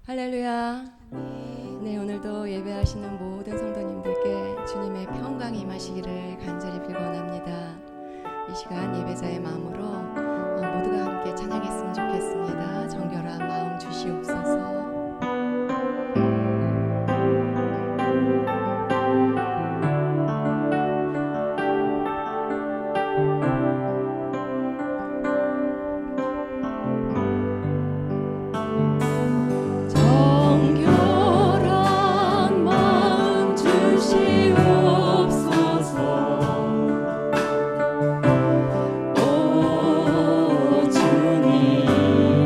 할렐루야. 네, 오늘도 예배하시는 모든 성도님들께 주님의 평강이 임하시기를 간절히 빌곤합니다. 이 시간 예배자의 마음으로 모두가 함께 찬양했으면 좋겠습니다. 정결한 마음 주시옵소서. 주님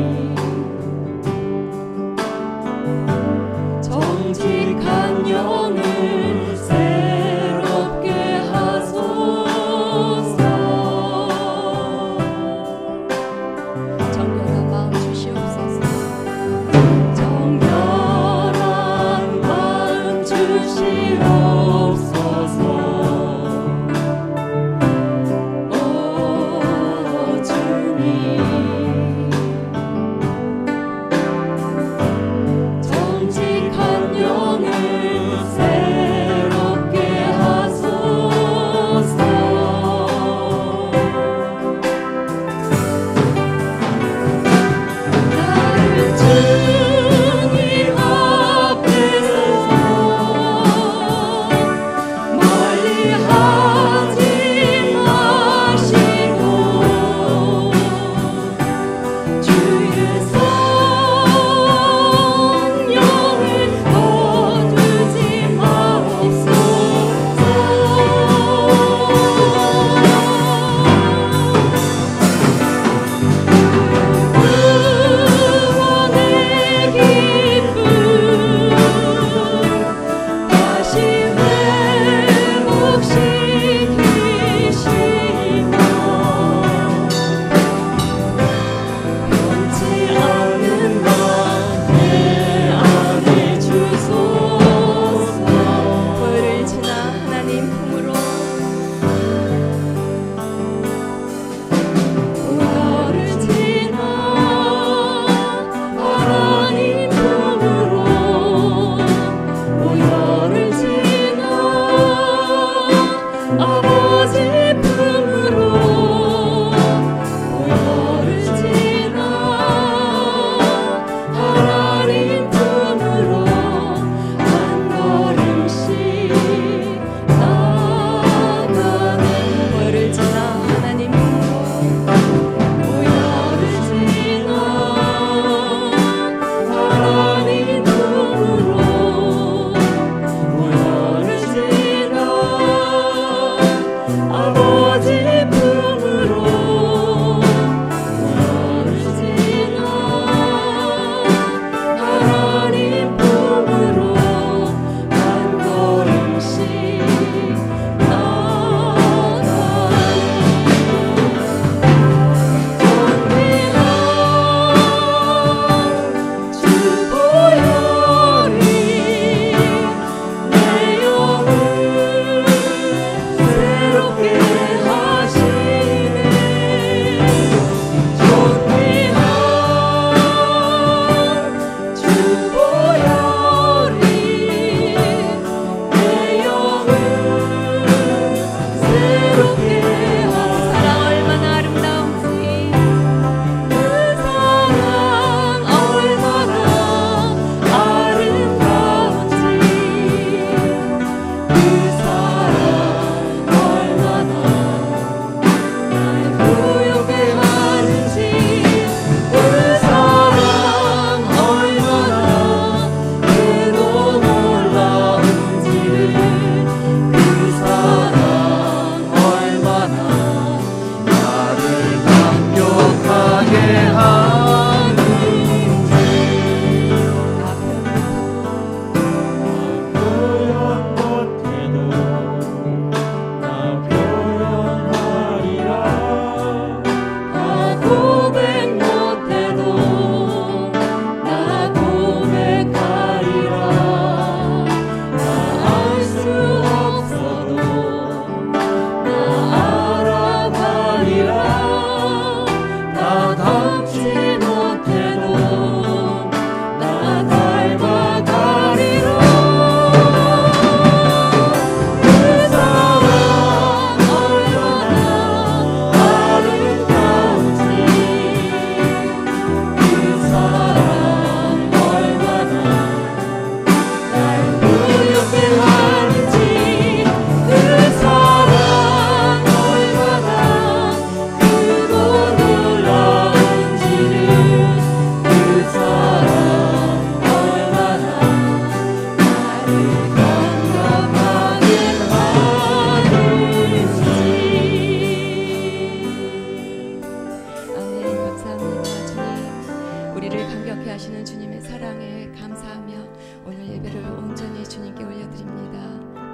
인도하시는 주님의 사랑에 감사하며 오늘 예배를 온전히 주님께 올려드립니다.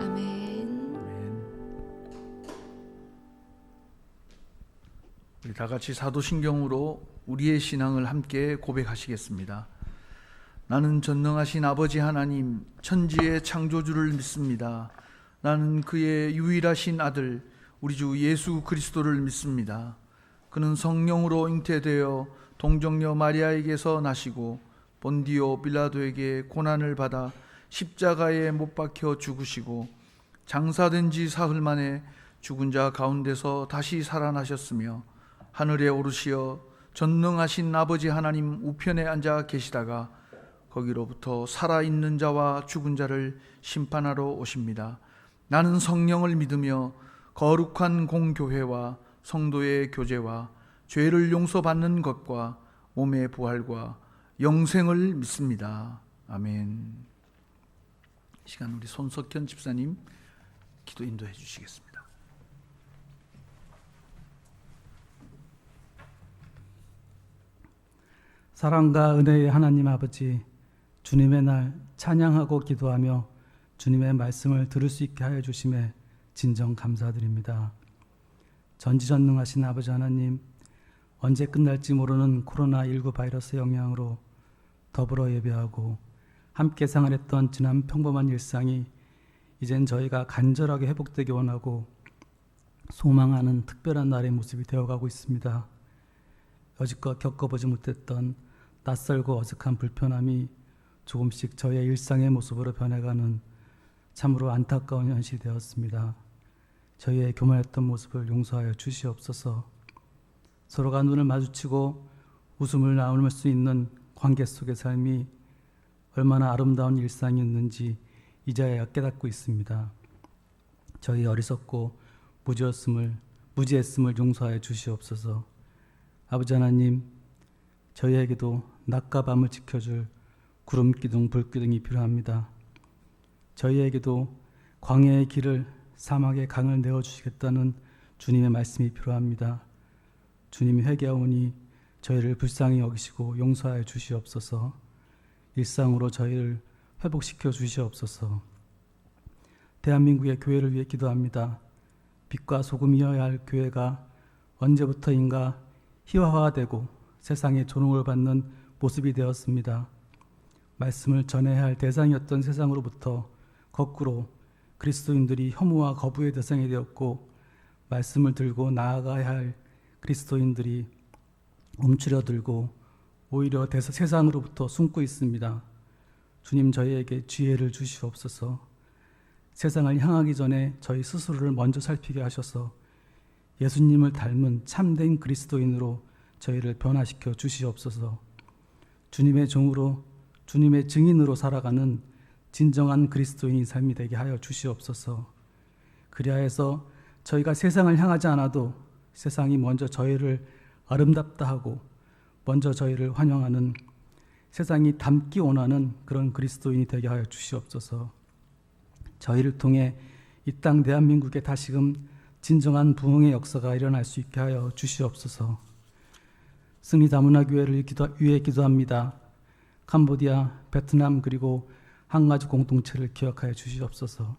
아멘. 우리 다 같이 사도신경으로 우리의 신앙을 함께 고백하시겠습니다. 나는 전능하신 아버지 하나님, 천지의 창조주를 믿습니다. 나는 그의 유일하신 아들 우리 주 예수 그리스도를 믿습니다. 그는 성령으로 잉태되어 동정녀 마리아에게서 나시고 본디오 빌라도에게 고난을 받아 십자가에 못 박혀 죽으시고 장사된 지 사흘 만에 죽은 자 가운데서 다시 살아나셨으며 하늘에 오르시어 전능하신 아버지 하나님 우편에 앉아 계시다가 거기로부터 살아있는 자와 죽은 자를 심판하러 오십니다. 나는 성령을 믿으며 거룩한 공교회와 성도의 교제와 죄를 용서받는 것과 몸의 부활과 영생을 믿습니다. 아멘. 이 시간 우리 손석현 집사님 기도 인도해 주시겠습니다. 사랑과 은혜의 하나님 아버지, 주님의 날 찬양하고 기도하며 주님의 말씀을 들을 수 있게 하여 주심에 진정 감사드립니다. 전지전능하신 아버지 하나님, 언제 끝날지 모르는 코로나19 바이러스 영향으로 더불어 예배하고 함께 생활했던 지난 평범한 일상이 이젠 저희가 간절하게 회복되기 원하고 소망하는 특별한 날의 모습이 되어가고 있습니다. 여지껏 겪어보지 못했던 낯설고 어색한 불편함이 조금씩 저희의 일상의 모습으로 변해가는 참으로 안타까운 현실이 되었습니다. 저희의 교만했던 모습을 용서하여 주시옵소서. 서로가 눈을 마주치고 웃음을 나눌 수 있는 관계 속의 삶이 얼마나 아름다운 일상이었는지 이제야 깨닫고 있습니다. 저희 어리석고 무지했음을 용서하여 주시옵소서. 아버지 하나님, 저희에게도 낮과 밤을 지켜줄 구름기둥, 불기둥이 필요합니다. 저희에게도 광야의 길을, 사막의 강을 내어주시겠다는 주님의 말씀이 필요합니다. 주님이 회개하오니 저희를 불쌍히 여기시고 용서하여 주시옵소서. 일상으로 저희를 회복시켜 주시옵소서. 대한민국의 교회를 위해 기도합니다. 빛과 소금이어야 할 교회가 언제부터인가 희화화되고 세상의 조롱을 받는 모습이 되었습니다. 말씀을 전해야 할 대상이었던 세상으로부터 거꾸로 그리스도인들이 혐오와 거부의 대상이 되었고, 말씀을 들고 나아가야 할 그리스도인들이 움츠려들고 오히려 세상으로부터 숨고 있습니다. 주님, 저희에게 지혜를 주시옵소서. 세상을 향하기 전에 저희 스스로를 먼저 살피게 하셔서 예수님을 닮은 참된 그리스도인으로 저희를 변화시켜 주시옵소서. 주님의 종으로, 주님의 증인으로 살아가는 진정한 그리스도인의 삶이 되게 하여 주시옵소서. 그리하여서 저희가 세상을 향하지 않아도 세상이 먼저 저희를 아름답다 하고 먼저 저희를 환영하는, 세상이 닮기 원하는 그런 그리스도인이 되게 하여 주시옵소서. 저희를 통해 이 땅 대한민국에 다시금 진정한 부흥의 역사가 일어날 수 있게 하여 주시옵소서. 승리 다문화교회를 위해 기도합니다. 캄보디아, 베트남 그리고 한가주 공동체를 기억하여 주시옵소서.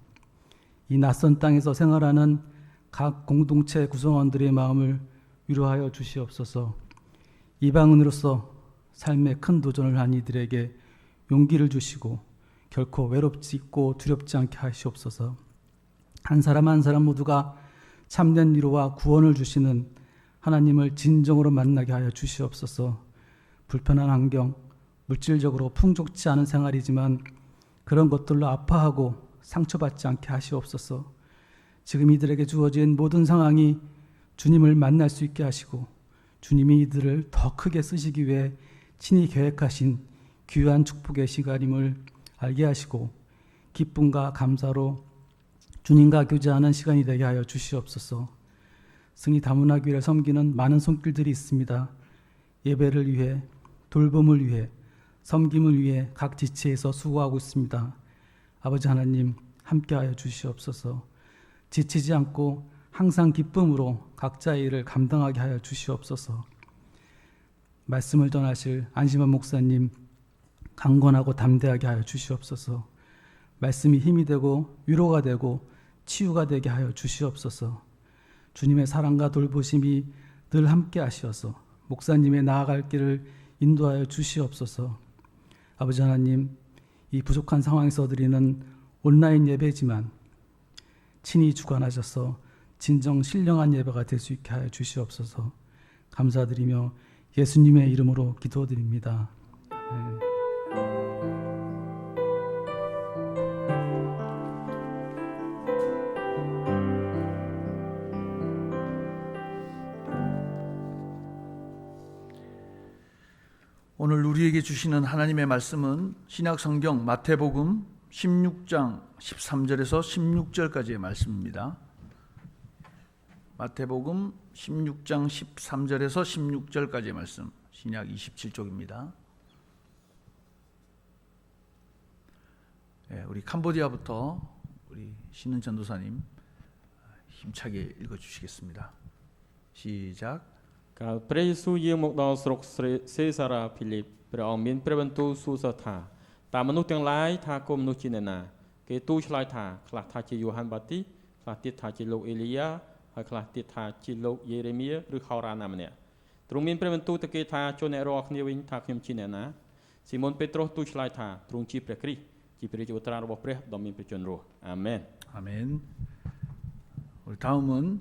이 낯선 땅에서 생활하는 각 공동체 구성원들의 마음을 위로하여 주시옵소서. 이방인으로서 삶의 큰 도전을 한 이들에게 용기를 주시고 결코 외롭지 있고 두렵지 않게 하시옵소서. 한 사람 한 사람 모두가 참된 위로와 구원을 주시는 하나님을 진정으로 만나게 하여 주시옵소서. 불편한 환경, 물질적으로 풍족치 않은 생활이지만 그런 것들로 아파하고 상처받지 않게 하시옵소서. 지금 이들에게 주어진 모든 상황이 주님을 만날 수 있게 하시고 주님이 이들을 더 크게 쓰시기 위해 친히 계획하신 귀한 축복의 시간임을 알게 하시고 기쁨과 감사로 주님과 교제하는 시간이 되게 하여 주시옵소서. 승리 다문화교회를 섬기는 많은 손길들이 있습니다. 예배를 위해, 돌봄을 위해, 섬김을 위해 각 지체에서 수고하고 있습니다. 아버지 하나님, 함께하여 주시옵소서. 지치지 않고 항상 기쁨으로 각자의 일을 감당하게 하여 주시옵소서. 말씀을 전하실 안심환 목사님, 강건하고 담대하게 하여 주시옵소서. 말씀이 힘이 되고 위로가 되고 치유가 되게 하여 주시옵소서. 주님의 사랑과 돌보심이 늘 함께 하시어서 목사님의 나아갈 길을 인도하여 주시옵소서. 아버지 하나님, 이 부족한 상황에서 드리는 온라인 예배지만 친히 주관하셔서 진정 신령한 예배가 될 수 있게 하여 주시옵소서. 감사드리며 예수님의 이름으로 기도드립니다. 아멘. 오늘 우리에게 주시는 하나님의 말씀은 신약성경 마태복음 16장 13절에서 16절까지의 말씀입니다. 마태복음 16장 13절에서 16절까지의 말씀, 신약 27쪽입니다. 우리 캄보디아부터 우리 신은 전도사님 힘차게 읽어주시겠습니다. 시작. កាលព្រះយេស៊ូវយាងមកដល់ស្រុកសេសារ៉ាភីលីបព្រះអង្គមានព្រះបន្ទូលសួរសិស្សថាតើមនុស្សទាំងឡាយថាគុំមនុស្សជាអ្នកណាគេទូលឆ្លើយថាខ្លះថាជាយូហានបាទីខ្លះទៀតថាជាលោកអេលីយ៉ាហើយខ្លះទៀតថាជាលោកយេរេមៀឬហោរ៉ាណាម្នាក់ទ្រង់មានព្រះបន្ទូលទៅគេថាចូលអ្នករាល់គ្នាវិញថាខ្ញុំជាអ្នកណាស៊ីម៉ុនពេត្រុសទូលឆ្លើយថាទ្រង់ជាព្រះគ្រីស្ទជាព្រះរាជបុត្រារបស់ព្រះដ៏មានព្រះជន្មរស់អាមែន 아멘. 우리 다음은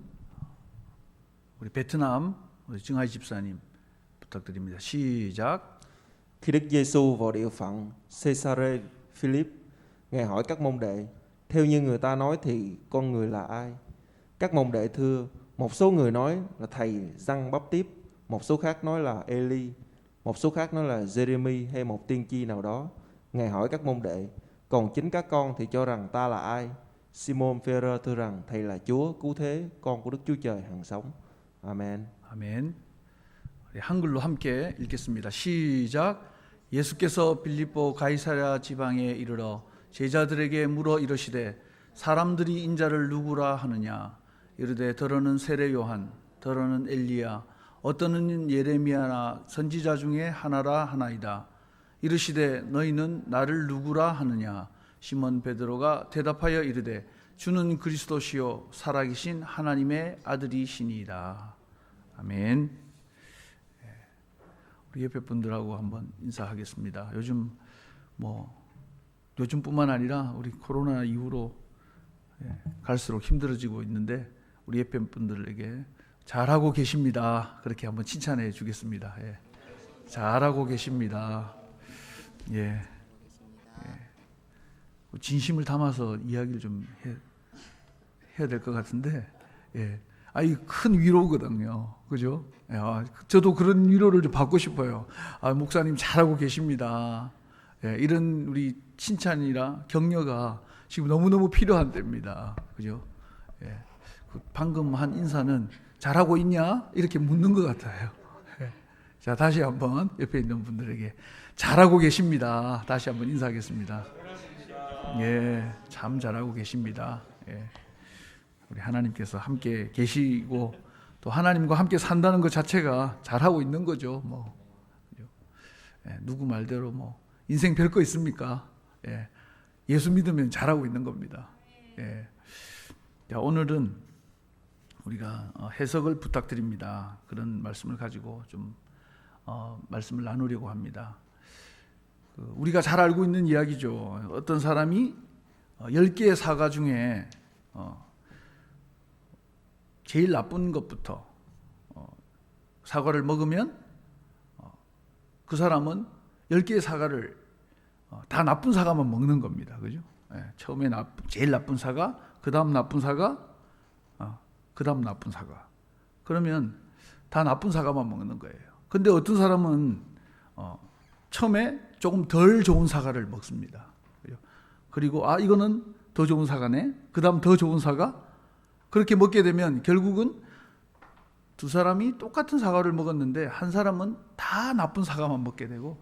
우리 베트남 우리 증하이 집사님 부탁드립니다. 시작. Khi Đức Giêsu vào địa phận Caesarea Philip, Ngài hỏi các môn đệ: theo như người ta nói thì con người là ai? Các môn đệ thưa: một số người nói là thầy Giăng Báp Tiếp, một số khác nói là Eli, một số khác nói là Jeremy hay một tiên tri nào đó. Ngài hỏi các môn đệ: còn chính các con thì cho rằng ta là ai? Simon Phêrô thưa rằng thầy là Chúa cứu thế, con của Đức Chúa Trời hằng sống. 아멘. 아멘. 우리 한글로 함께 읽겠습니다. 시작. 예수께서 빌립보 가이사랴 지방에 이르러 제자들에게 물어 이르시되 사람들이 인자를 누구라 하느냐? 이르되 더러는 세례 요한, 더러는 엘리야, 어떠는 예레미야나 선지자 중에 하나라 하나이다. 이르시되 너희는 나를 누구라 하느냐? 시몬 베드로가 대답하여 이르되 주는 그리스도시요 살아계신 하나님의 아들이시니이다. 아멘. 우리 옆에 분들하고 한번 인사하겠습니다. 요즘뿐만 아니라 우리 코로나 이후로 갈수록 힘들어지고 있는데 우리 옆에 분들에게 잘하고 계십니다. 그렇게 한번 칭찬해 주겠습니다. 잘하고 계십니다. 예. 진심을 담아서 이야기를 좀 해야 될 것 같은데, 이 큰 위로거든요. 그죠? 저도 그런 위로를 좀 받고 싶어요. 목사님 잘하고 계십니다. 이런 우리 칭찬이나 격려가 지금 너무너무 필요한 때입니다. 그죠? 방금 한 인사는 잘하고 있냐? 이렇게 묻는 것 같아요. 자, 다시 한번 옆에 있는 분들에게 잘하고 계십니다. 다시 한번 인사하겠습니다. 참 잘하고 계십니다. 우리 하나님께서 함께 계시고 또 하나님과 함께 산다는 것 자체가 잘하고 있는 거죠. 누구 말대로 인생 별거 있습니까? 예수 믿으면 잘하고 있는 겁니다. 자, 오늘은 우리가 해석을 부탁드립니다. 그런 말씀을 가지고 좀 말씀을 나누려고 합니다. 우리가 잘 알고 있는 이야기죠. 어떤 사람이 10개의 사과 중에 제일 나쁜 것부터 사과를 먹으면 그 사람은 10개의 사과를 다 나쁜 사과만 먹는 겁니다. 그죠? 처음에 제일 나쁜 사과, 그 다음 나쁜 사과, 그 다음 나쁜 사과. 그러면 다 나쁜 사과만 먹는 거예요. 근데 어떤 사람은 처음에 조금 덜 좋은 사과를 먹습니다. 그리고 이거는 더 좋은 사과네. 그 다음 더 좋은 사과. 그렇게 먹게 되면 결국은 두 사람이 똑같은 사과를 먹었는데 한 사람은 다 나쁜 사과만 먹게 되고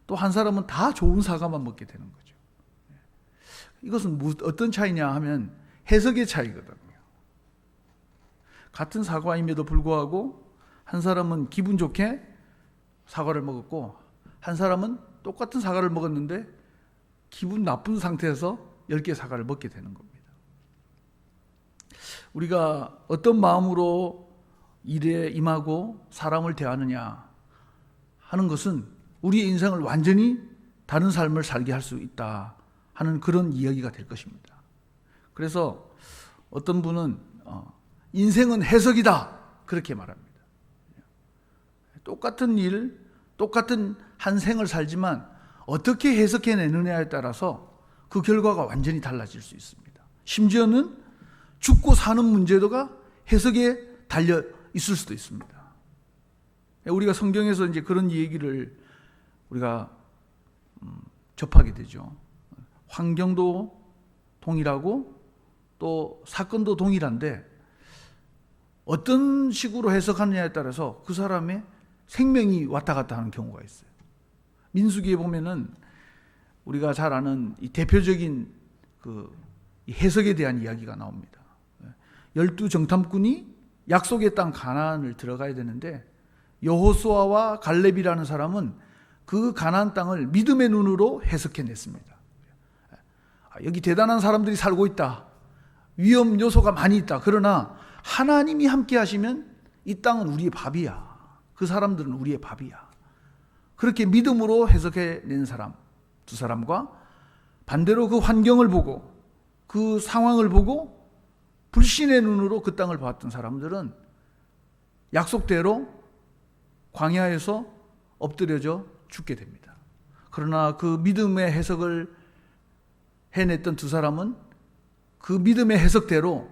또 한 사람은 다 좋은 사과만 먹게 되는 거죠. 이것은 어떤 차이냐 하면 해석의 차이거든요. 같은 사과임에도 불구하고 한 사람은 기분 좋게 사과를 먹었고 한 사람은 똑같은 사과를 먹었는데 기분 나쁜 상태에서 10개 사과를 먹게 되는 겁니다. 우리가 어떤 마음으로 일에 임하고 사람을 대하느냐 하는 것은 우리의 인생을 완전히 다른 삶을 살게 할 수 있다 하는 그런 이야기가 될 것입니다. 그래서 어떤 분은 인생은 해석이다 그렇게 말합니다. 똑같은 일, 똑같은 한 생을 살지만 어떻게 해석해내느냐에 따라서 그 결과가 완전히 달라질 수 있습니다. 심지어는 죽고 사는 문제도가 해석에 달려 있을 수도 있습니다. 우리가 성경에서 이제 그런 얘기를 우리가 접하게 되죠. 환경도 동일하고 또 사건도 동일한데 어떤 식으로 해석하느냐에 따라서 그 사람의 생명이 왔다 갔다 하는 경우가 있어요. 민수기에 보면은 우리가 잘 아는 이 대표적인 그 해석에 대한 이야기가 나옵니다. 12정탐꾼이 약속의 땅 가나안을 들어가야 되는데 여호수아와 갈렙이라는 사람은 그 가나안 땅을 믿음의 눈으로 해석해냈습니다. 여기 대단한 사람들이 살고 있다. 위험 요소가 많이 있다. 그러나 하나님이 함께 하시면 이 땅은 우리의 밥이야. 그 사람들은 우리의 밥이야. 그렇게 믿음으로 해석해낸 사람, 두 사람과 반대로 그 환경을 보고 그 상황을 보고 불신의 눈으로 그 땅을 봤던 사람들은 약속대로 광야에서 엎드려져 죽게 됩니다. 그러나 그 믿음의 해석을 해냈던 두 사람은 그 믿음의 해석대로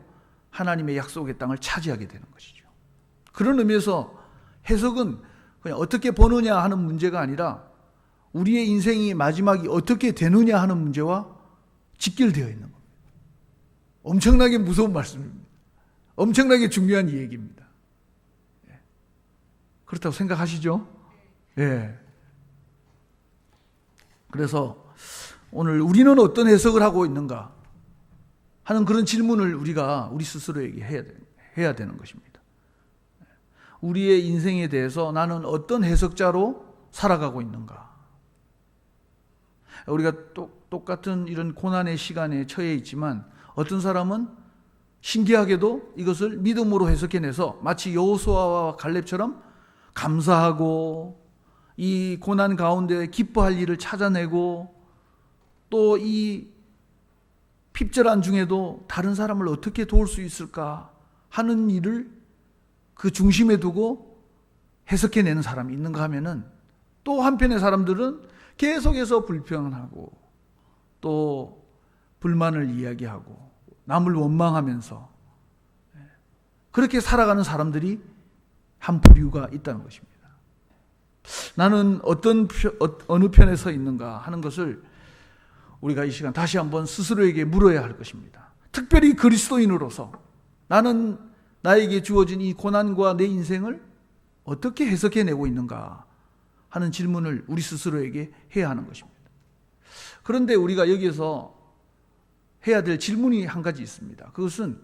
하나님의 약속의 땅을 차지하게 되는 것이죠. 그런 의미에서 해석은 그냥 어떻게 보느냐 하는 문제가 아니라 우리의 인생이 마지막이 어떻게 되느냐 하는 문제와 직결되어 있는 겁니다. 엄청나게 무서운 말씀입니다. 엄청나게 중요한 얘기입니다. 그렇다고 생각하시죠? 예. 그래서 오늘 우리는 어떤 해석을 하고 있는가 하는 그런 질문을 우리가 우리 스스로에게 해야 되는 것입니다. 우리의 인생에 대해서 나는 어떤 해석자로 살아가고 있는가? 우리가 똑같은 이런 고난의 시간에 처해 있지만 어떤 사람은 신기하게도 이것을 믿음으로 해석해내서 마치 여호수아와 갈렙처럼 감사하고 이 고난 가운데 기뻐할 일을 찾아내고 또 이 핍절한 중에도 다른 사람을 어떻게 도울 수 있을까 하는 일을 그 중심에 두고 해석해내는 사람이 있는가 하면은 또 한편의 사람들은 계속해서 불평하고 또 불만을 이야기하고 남을 원망하면서 그렇게 살아가는 사람들이 한 부류가 있다는 것입니다. 나는 어느 편에 서 있는가 하는 것을 우리가 이 시간 다시 한번 스스로에게 물어야 할 것입니다. 특별히 그리스도인으로서 나는 나에게 주어진 이 고난과 내 인생을 어떻게 해석해내고 있는가 하는 질문을 우리 스스로에게 해야 하는 것입니다. 그런데 우리가 여기에서 해야 될 질문이 한 가지 있습니다. 그것은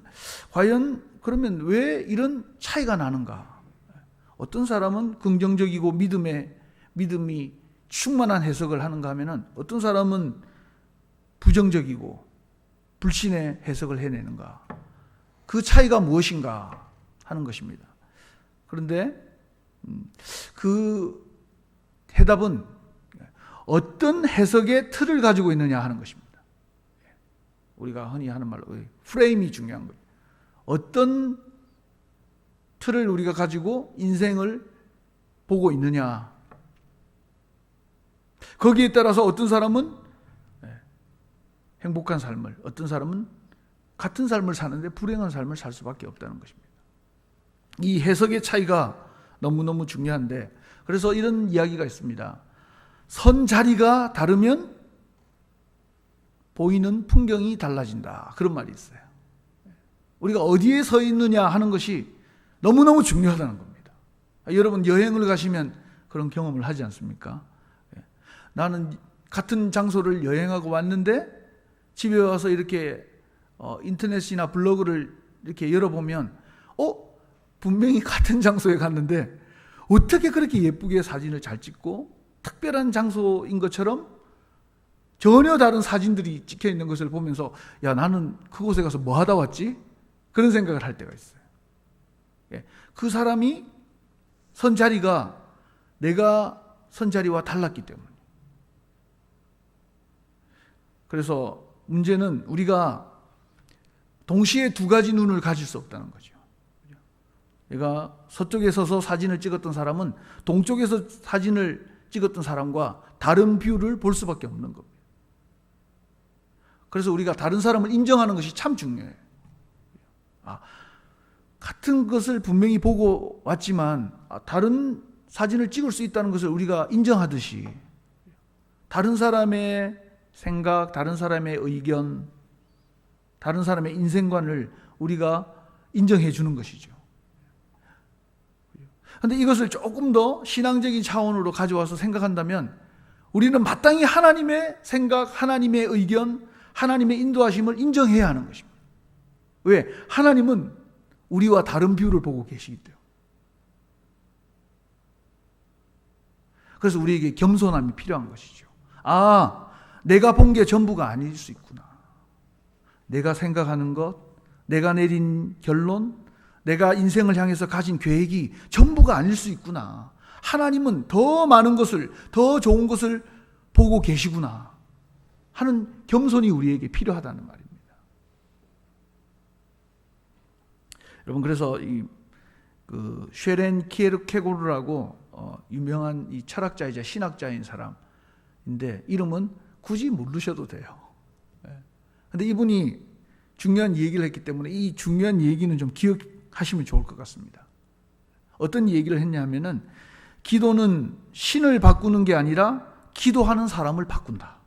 과연 그러면 왜 이런 차이가 나는가? 어떤 사람은 긍정적이고 믿음이 충만한 해석을 하는가 하면은 어떤 사람은 부정적이고 불신의 해석을 해내는가? 그 차이가 무엇인가 하는 것입니다. 그런데 그 해답은 어떤 해석의 틀을 가지고 있느냐 하는 것입니다. 우리가 흔히 하는 말로 프레임이 중요한 거예요. 어떤 틀을 우리가 가지고 인생을 보고 있느냐. 거기에 따라서 어떤 사람은 행복한 삶을, 어떤 사람은 같은 삶을 사는데 불행한 삶을 살 수밖에 없다는 것입니다. 이 해석의 차이가 너무너무 중요한데 그래서 이런 이야기가 있습니다. 선 자리가 다르면 보이는 풍경이 달라진다. 그런 말이 있어요. 우리가 어디에 서 있느냐 하는 것이 너무너무 중요하다는 겁니다. 여러분 여행을 가시면 그런 경험을 하지 않습니까? 나는 같은 장소를 여행하고 왔는데 집에 와서 이렇게 인터넷이나 블로그를 이렇게 열어보면 분명히 같은 장소에 갔는데 어떻게 그렇게 예쁘게 사진을 잘 찍고 특별한 장소인 것처럼 전혀 다른 사진들이 찍혀 있는 것을 보면서 야, 나는 그곳에 가서 뭐 하다 왔지? 그런 생각을 할 때가 있어요. 그 사람이 선 자리가 내가 선 자리와 달랐기 때문에. 그래서 문제는 우리가 동시에 두 가지 눈을 가질 수 없다는 거죠. 내가 서쪽에 서서 사진을 찍었던 사람은 동쪽에서 사진을 찍었던 사람과 다른 뷰를 볼 수밖에 없는 겁니다. 그래서 우리가 다른 사람을 인정하는 것이 참 중요해요. 같은 것을 분명히 보고 왔지만 다른 사진을 찍을 수 있다는 것을 우리가 인정하듯이 다른 사람의 생각, 다른 사람의 의견, 다른 사람의 인생관을 우리가 인정해 주는 것이죠. 그런데 이것을 조금 더 신앙적인 차원으로 가져와서 생각한다면 우리는 마땅히 하나님의 생각, 하나님의 의견, 하나님의 인도하심을 인정해야 하는 것입니다. 왜? 하나님은 우리와 다른 뷰를 보고 계시기 때문에. 그래서 우리에게 겸손함이 필요한 것이죠. 내가 본 게 전부가 아닐 수 있구나. 내가 생각하는 것, 내가 내린 결론, 내가 인생을 향해서 가진 계획이 전부가 아닐 수 있구나. 하나님은 더 많은 것을, 더 좋은 것을 보고 계시구나 하는 겸손이 우리에게 필요하다는 말입니다. 여러분, 그래서 쉐렌 키에르케고르라고 유명한 이 철학자이자 신학자인 사람인데 이름은 굳이 모르셔도 돼요. 그런데 이분이 중요한 얘기를 했기 때문에 이 중요한 얘기는 좀 기억하시면 좋을 것 같습니다. 어떤 얘기를 했냐면은 기도는 신을 바꾸는 게 아니라 기도하는 사람을 바꾼다.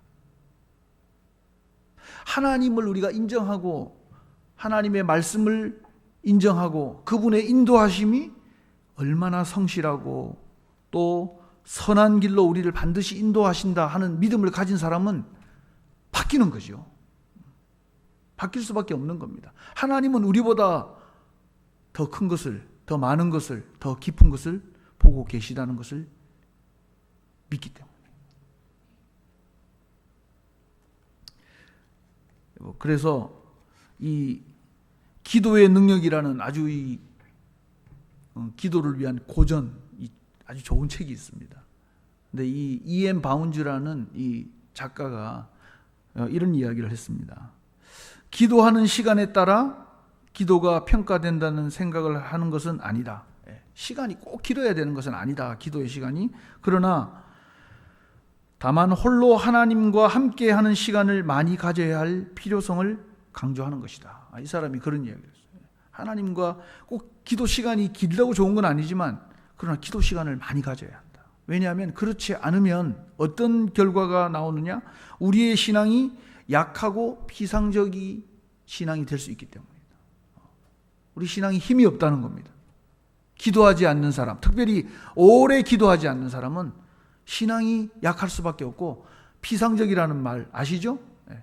하나님을 우리가 인정하고 하나님의 말씀을 인정하고 그분의 인도하심이 얼마나 성실하고 또 선한 길로 우리를 반드시 인도하신다 하는 믿음을 가진 사람은 바뀌는 거죠. 바뀔 수밖에 없는 겁니다. 하나님은 우리보다 더 큰 것을, 더 많은 것을, 더 깊은 것을 보고 계시다는 것을 믿기 때문에. 그래서 이 기도의 능력이라는 아주 기도를 위한 고전, 아주 좋은 책이 있습니다. 근데 이 E.M. 바운즈라는 이 작가가 이런 이야기를 했습니다. 기도하는 시간에 따라 기도가 평가된다는 생각을 하는 것은 아니다. 시간이 꼭 길어야 되는 것은 아니다. 기도의 시간이. 그러나 다만 홀로 하나님과 함께하는 시간을 많이 가져야 할 필요성을 강조하는 것이다. 이 사람이 그런 이야기를 했어요. 하나님과 꼭 기도 시간이 길다고 좋은 건 아니지만 그러나 기도 시간을 많이 가져야 한다. 왜냐하면 그렇지 않으면 어떤 결과가 나오느냐? 우리의 신앙이 약하고 피상적인 신앙이 될 수 있기 때문이다. 우리 신앙이 힘이 없다는 겁니다. 기도하지 않는 사람, 특별히 오래 기도하지 않는 사람은 신앙이 약할 수밖에 없고 피상적이라는 말 아시죠?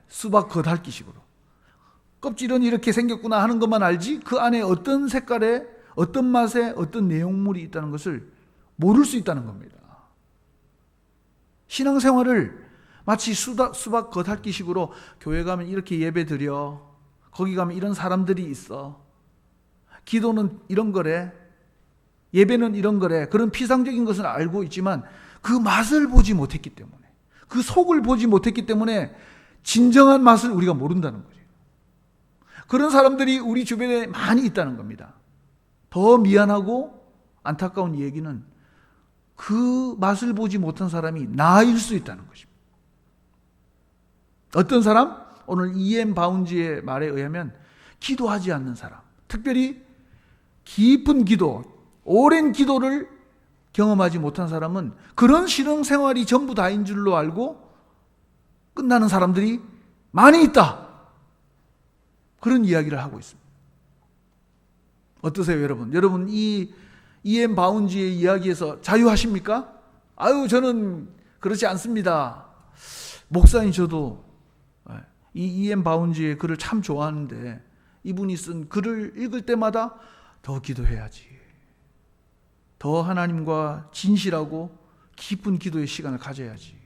수박 겉핥기식으로. 껍질은 이렇게 생겼구나 하는 것만 알지 그 안에 어떤 색깔에 어떤 맛에 어떤 내용물이 있다는 것을 모를 수 있다는 겁니다. 신앙생활을 마치 수박 겉핥기식으로 교회 가면 이렇게 예배 드려, 거기 가면 이런 사람들이 있어, 기도는 이런 거래, 예배는 이런 거래, 그런 피상적인 것을 알고 있지만 그 맛을 보지 못했기 때문에, 그 속을 보지 못했기 때문에 진정한 맛을 우리가 모른다는 거죠. 그런 사람들이 우리 주변에 많이 있다는 겁니다. 더 미안하고 안타까운 얘기는 그 맛을 보지 못한 사람이 나일 수 있다는 것입니다. 어떤 사람? 오늘 E.M. 바운즈의 말에 의하면 기도하지 않는 사람, 특별히 깊은 기도, 오랜 기도를 경험하지 못한 사람은 그런 신앙생활이 전부 다인 줄로 알고 끝나는 사람들이 많이 있다. 그런 이야기를 하고 있습니다. 어떠세요, 여러분? 여러분 이 E.M. 바운즈의 이야기에서 자유하십니까? 아유, 저는 그렇지 않습니다. 목사인 저도 이 E.M. 바운즈의 글을 참 좋아하는데 이분이 쓴 글을 읽을 때마다 더 기도해야지, 더 하나님과 진실하고 깊은 기도의 시간을 가져야지.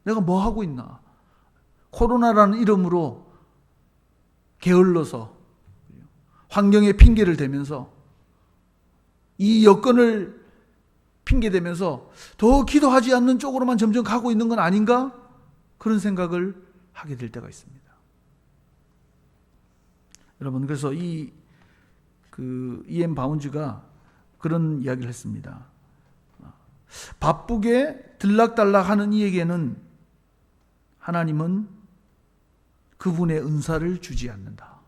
내가 뭐 하고 있나? 코로나라는 이름으로 게을러서 환경에 핑계를 대면서 이 여건을 핑계대면서 더 기도하지 않는 쪽으로만 점점 가고 있는 건 아닌가? 그런 생각을 하게 될 때가 있습니다. 여러분, 그래서 E.M. 바운즈가 그런 이야기를 했습니다. 바쁘게 들락달락하는 이에게는 하나님은 그분의 은사를 주지 않는다.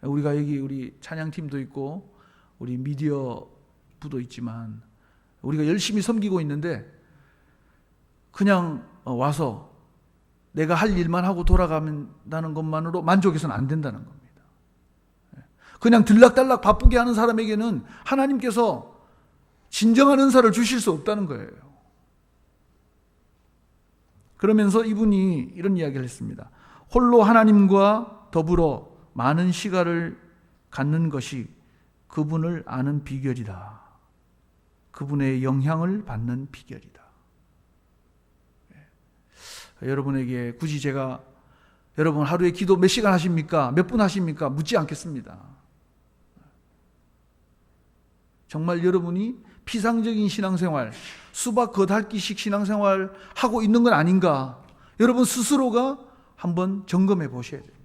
우리가 여기 우리 찬양팀도 있고 우리 미디어 부도 있지만 우리가 열심히 섬기고 있는데 그냥 와서 내가 할 일만 하고 돌아간다는 것만으로 만족해서는 안 된다는 겁니다. 그냥 들락달락 바쁘게 하는 사람에게는 하나님께서 진정한 은사를 주실 수 없다는 거예요. 그러면서 이분이 이런 이야기를 했습니다. 홀로 하나님과 더불어 많은 시간을 갖는 것이 그분을 아는 비결이다. 그분의 영향을 받는 비결이다. 여러분에게 굳이 제가 여러분 하루에 기도 몇 시간 하십니까? 몇 분 하십니까? 묻지 않겠습니다. 정말 여러분이 피상적인 신앙생활, 수박 겉핥기식 신앙생활 하고 있는 건 아닌가? 여러분 스스로가 한번 점검해 보셔야 됩니다.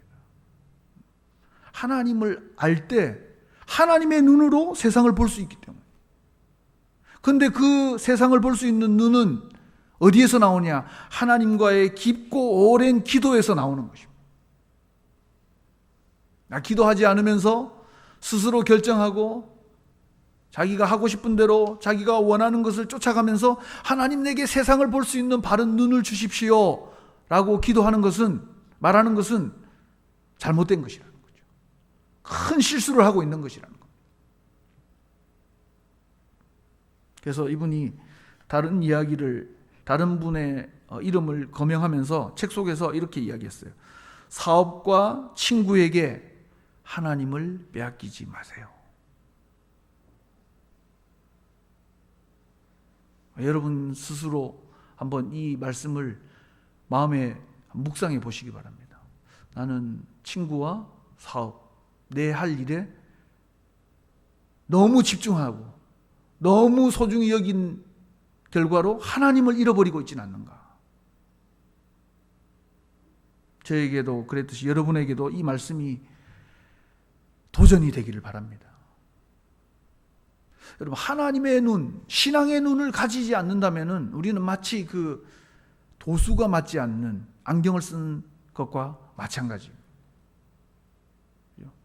하나님을 알 때 하나님의 눈으로 세상을 볼 수 있기 때문에. 근데 그 세상을 볼 수 있는 눈은 어디에서 나오냐? 하나님과의 깊고 오랜 기도에서 나오는 것입니다. 기도하지 않으면서 스스로 결정하고 자기가 하고 싶은 대로 자기가 원하는 것을 쫓아가면서 하나님 내게 세상을 볼 수 있는 바른 눈을 주십시오 라고 기도하는 것은, 말하는 것은 잘못된 것이라는 거죠. 큰 실수를 하고 있는 것이라는 겁니다. 그래서 이분이 다른 이야기를, 다른 분의 이름을 거명하면서 책 속에서 이렇게 이야기했어요. 사업과 친구에게 하나님을 빼앗기지 마세요. 여러분 스스로 한번 이 말씀을 마음에 묵상해 보시기 바랍니다. 나는 친구와 사업, 내 할 일에 너무 집중하고 너무 소중히 여긴 결과로 하나님을 잃어버리고 있지는 않는가? 저에게도 그랬듯이 여러분에게도 이 말씀이 도전이 되기를 바랍니다. 여러분, 하나님의 눈, 신앙의 눈을 가지지 않는다면 우리는 마치 그 도수가 맞지 않는 안경을 쓴 것과 마찬가지입니다.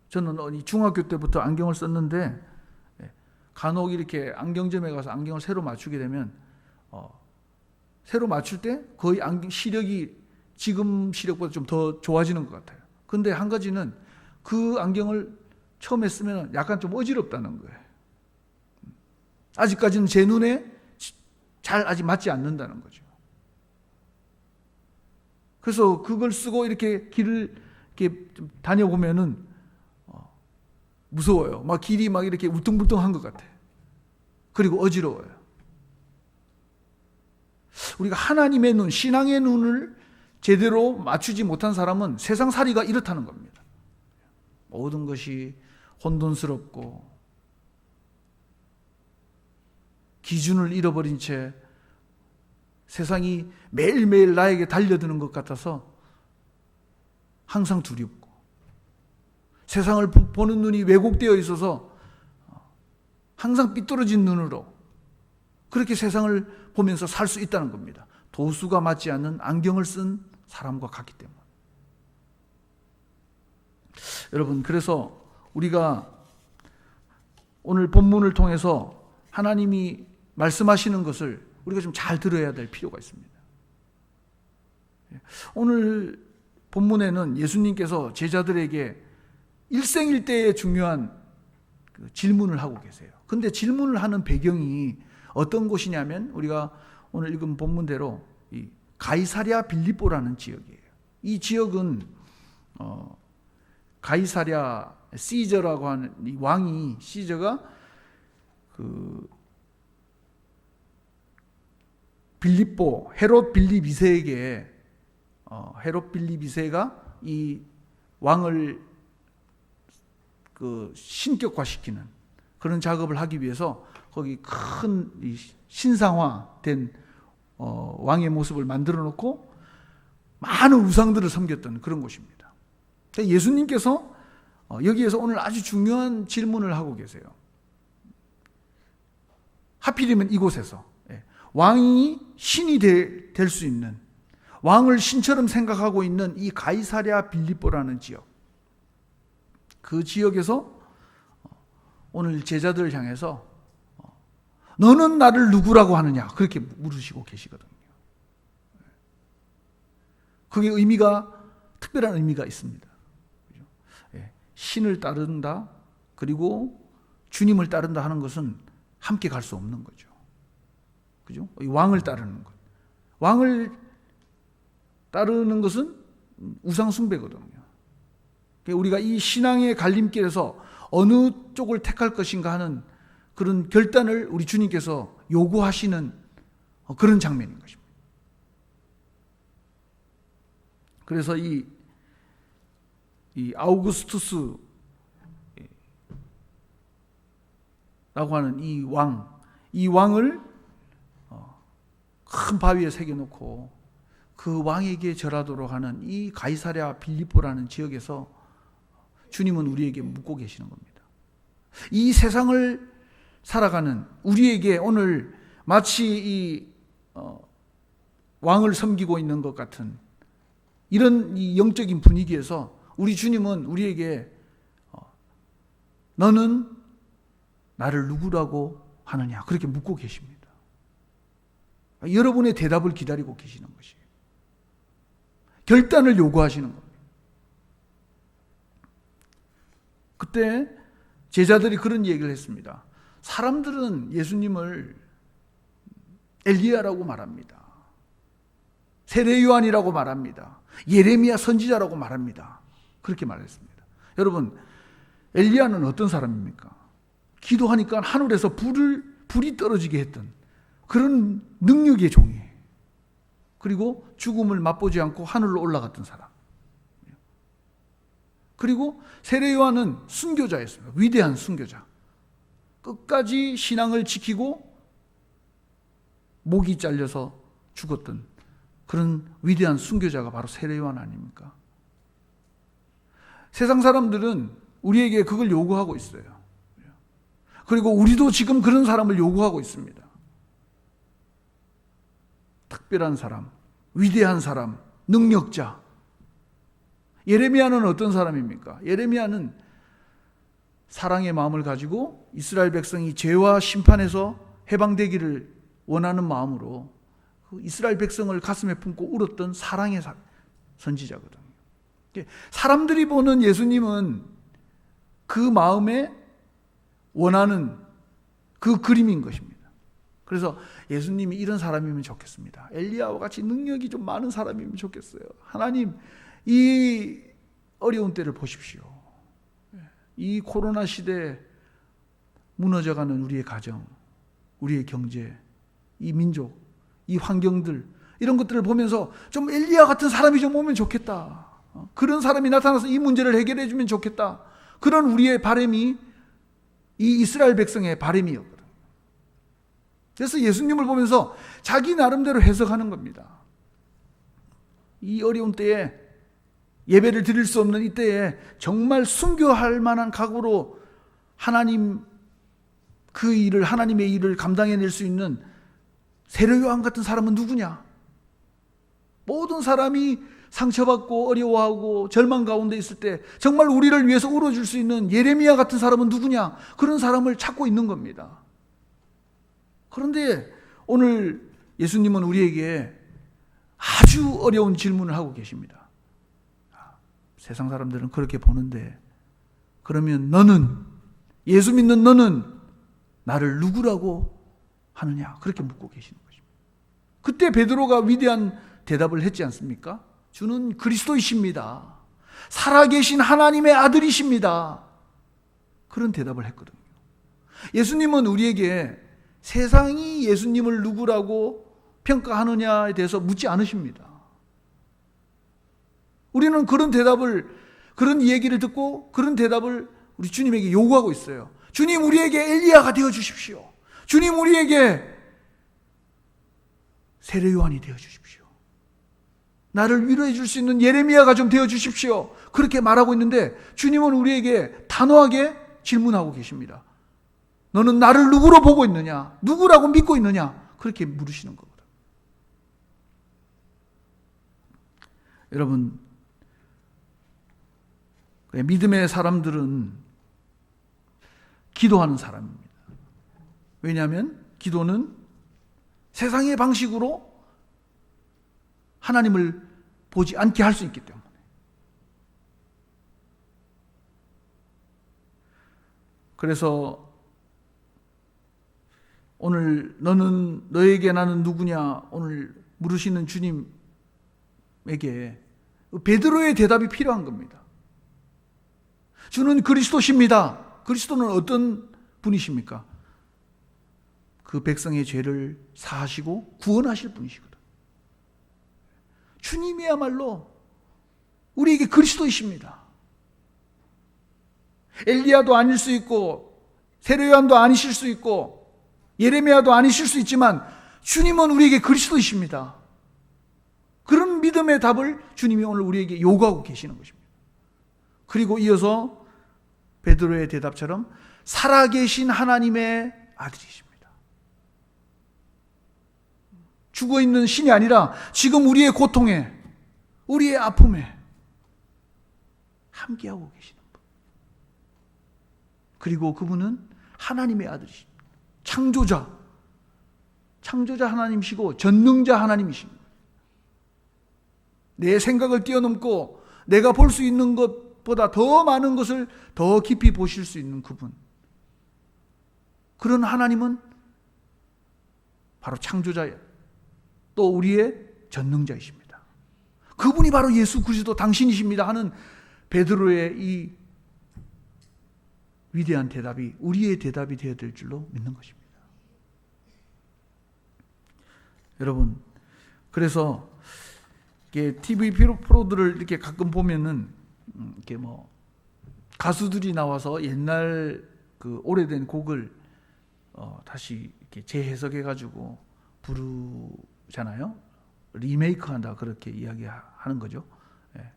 저는 중학교 때부터 안경을 썼는데 간혹 이렇게 안경점에 가서 안경을 새로 맞추게 되면 새로 맞출 때 거의 안경 시력이 지금 시력보다 좀 더 좋아지는 것 같아요. 근데 한 가지는 그 안경을 처음에 쓰면 약간 좀 어지럽다는 거예요. 아직까지는 제 눈에 잘 아직 맞지 않는다는 거죠. 그래서 그걸 쓰고 이렇게 길을 이렇게 좀 다녀보면은 무서워요. 막 길이 막 이렇게 울퉁불퉁한 것 같아요. 그리고 어지러워요. 우리가 하나님의 눈, 신앙의 눈을 제대로 맞추지 못한 사람은 세상살이가 이렇다는 겁니다. 모든 것이 혼돈스럽고 기준을 잃어버린 채 세상이 매일매일 나에게 달려드는 것 같아서 항상 두렵고 세상을 보는 눈이 왜곡되어 있어서 항상 삐뚤어진 눈으로 그렇게 세상을 보면서 살 수 있다는 겁니다. 도수가 맞지 않는 안경을 쓴 사람과 같기 때문에. 여러분, 그래서 우리가 오늘 본문을 통해서 하나님이 말씀하시는 것을 우리가 좀 잘 들어야 될 필요가 있습니다. 오늘 본문에는 예수님께서 제자들에게 일생일대의 중요한 질문을 하고 계세요. 근데 질문을 하는 배경이 어떤 곳이냐면 우리가 오늘 읽은 본문대로 이 가이사랴 빌립보라는 지역이에요. 이 지역은 가이사랴 시저라고 하는 이 왕이, 시저가 그 빌립보 헤롯 빌립 2세에게 헤롯 빌립 2세가 이 왕을 그 신격화시키는 그런 작업을 하기 위해서 거기 큰 신상화된 왕의 모습을 만들어 놓고 많은 우상들을 섬겼던 그런 곳입니다. 예수님께서 여기에서 오늘 아주 중요한 질문을 하고 계세요. 하필이면 이곳에서 왕이 신이 될 수 있는, 왕을 신처럼 생각하고 있는 이 가이사랴 빌립보라는 지역, 그 지역에서 오늘 제자들을 향해서 너는 나를 누구라고 하느냐 그렇게 물으시고 계시거든요. 그게 특별한 의미가 있습니다. 신을 따른다, 그리고 주님을 따른다 하는 것은 함께 갈 수 없는 거죠. 그죠? 왕을 따르는 것. 왕을 따르는 것은 우상 숭배거든요. 우리가 이 신앙의 갈림길에서 어느 쪽을 택할 것인가 하는 그런 결단을 우리 주님께서 요구하시는 그런 장면인 것입니다. 그래서 이 아우구스투스라고 하는 이 왕을 큰 바위에 새겨놓고 그 왕에게 절하도록 하는 이 가이사랴 빌립보라는 지역에서 주님은 우리에게 묻고 계시는 겁니다. 이 세상을 살아가는 우리에게 오늘 마치 이 왕을 섬기고 있는 것 같은 이런 이 영적인 분위기에서 우리 주님은 우리에게 너는 나를 누구라고 하느냐 그렇게 묻고 계십니다. 여러분의 대답을 기다리고 계시는 것이에요. 결단을 요구하시는 겁니다. 그때 제자들이 그런 얘기를 했습니다. 사람들은 예수님을 엘리야라고 말합니다. 세례 요한이라고 말합니다. 예레미야 선지자라고 말합니다. 그렇게 말했습니다. 여러분, 엘리야는 어떤 사람입니까? 기도하니까 하늘에서 불이 떨어지게 했던 그런 능력의 종이에요. 그리고 죽음을 맛보지 않고 하늘로 올라갔던 사람. 그리고 세례 요한은 순교자였습니다. 위대한 순교자. 끝까지 신앙을 지키고 목이 잘려서 죽었던 그런 위대한 순교자가 바로 세례 요한 아닙니까? 세상 사람들은 우리에게 그걸 요구하고 있어요. 그리고 우리도 지금 그런 사람을 요구하고 있습니다. 특별한 사람, 위대한 사람, 능력자. 예레미야는 어떤 사람입니까? 예레미야는 사랑의 마음을 가지고 이스라엘 백성이 죄와 심판에서 해방되기를 원하는 마음으로 이스라엘 백성을 가슴에 품고 울었던 사랑의 선지자거든요. 사람들이 보는 예수님은 그 마음에 원하는 그 그림인 것입니다. 그래서 예수님이 이런 사람이면 좋겠습니다. 엘리야와 같이 능력이 좀 많은 사람이면 좋겠어요. 하나님, 이 어려운 때를 보십시오. 이 코로나 시대에 무너져가는 우리의 가정, 우리의 경제, 이 민족, 이 환경들, 이런 것들을 보면서 좀 엘리야 같은 사람이 좀 오면 좋겠다. 그런 사람이 나타나서 이 문제를 해결해 주면 좋겠다. 그런 우리의 바람이 이 이스라엘 백성의 바람이었거든요. 그래서 예수님을 보면서 자기 나름대로 해석하는 겁니다. 이 어려운 때에 예배를 드릴 수 없는 이때에 정말 순교할 만한 각오로 하나님의 일을 감당해낼 수 있는 세례 요한 같은 사람은 누구냐? 모든 사람이 상처받고 어려워하고 절망 가운데 있을 때 정말 우리를 위해서 울어줄 수 있는 예레미야 같은 사람은 누구냐? 그런 사람을 찾고 있는 겁니다. 그런데 오늘 예수님은 우리에게 아주 어려운 질문을 하고 계십니다. 세상 사람들은 그렇게 보는데 그러면 너는, 예수 믿는 너는 나를 누구라고 하느냐? 그렇게 묻고 계시는 것입니다. 그때 베드로가 위대한 대답을 했지 않습니까? 주는 그리스도이십니다. 살아계신 하나님의 아들이십니다. 그런 대답을 했거든요. 예수님은 우리에게 세상이 예수님을 누구라고 평가하느냐에 대해서 묻지 않으십니다. 우리는 그런 대답을, 그런 얘기를 듣고 그런 대답을 우리 주님에게 요구하고 있어요. 주님, 우리에게 엘리야가 되어 주십시오. 주님, 우리에게 세례 요한이 되어 주십시오. 나를 위로해 줄 수 있는 예레미야가 좀 되어 주십시오. 그렇게 말하고 있는데 주님은 우리에게 단호하게 질문하고 계십니다. 너는 나를 누구로 보고 있느냐? 누구라고 믿고 있느냐? 그렇게 물으시는 거거든. 여러분, 믿음의 사람들은 기도하는 사람입니다. 왜냐하면 기도는 세상의 방식으로 하나님을 보지 않게 할 수 있기 때문에. 그래서 오늘 너에게 나는 누구냐 오늘 물으시는 주님에게 베드로의 대답이 필요한 겁니다. 주는 그리스도십니다. 그리스도는 어떤 분이십니까? 그 백성의 죄를 사하시고 구원하실 분이시거든. 주님이야말로 우리에게 그리스도이십니다. 엘리야도 아닐 수 있고 세례 요한도 아니실 수 있고 예레미야도 아니실 수 있지만 주님은 우리에게 그리스도이십니다. 그런 믿음의 답을 주님이 오늘 우리에게 요구하고 계시는 것입니다. 그리고 이어서 베드로의 대답처럼 살아계신 하나님의 아들이십니다. 죽어있는 신이 아니라 지금 우리의 고통에, 우리의 아픔에 함께하고 계시는 분. 그리고 그분은 하나님의 아들이십니다. 창조자 하나님이시고 전능자 하나님이십니다. 내 생각을 뛰어넘고 내가 볼 수 있는 것보다 더 많은 것을 더 깊이 보실 수 있는 그분. 그런 하나님은 바로 창조자예요. 또 우리의 전능자이십니다. 그분이 바로 예수 그리스도 당신이십니다 하는 베드로의 이 위대한 대답이 우리의 대답이 되어야 될 줄로 믿는 것입니다. 여러분, 그래서 TV 프로들을 이렇게 가끔 보면은 이렇게 뭐 가수들이 나와서 옛날 그 오래된 곡을 다시 이렇게 재해석해 가지고 부르잖아요. 리메이크한다 그렇게 이야기하는 거죠. 예.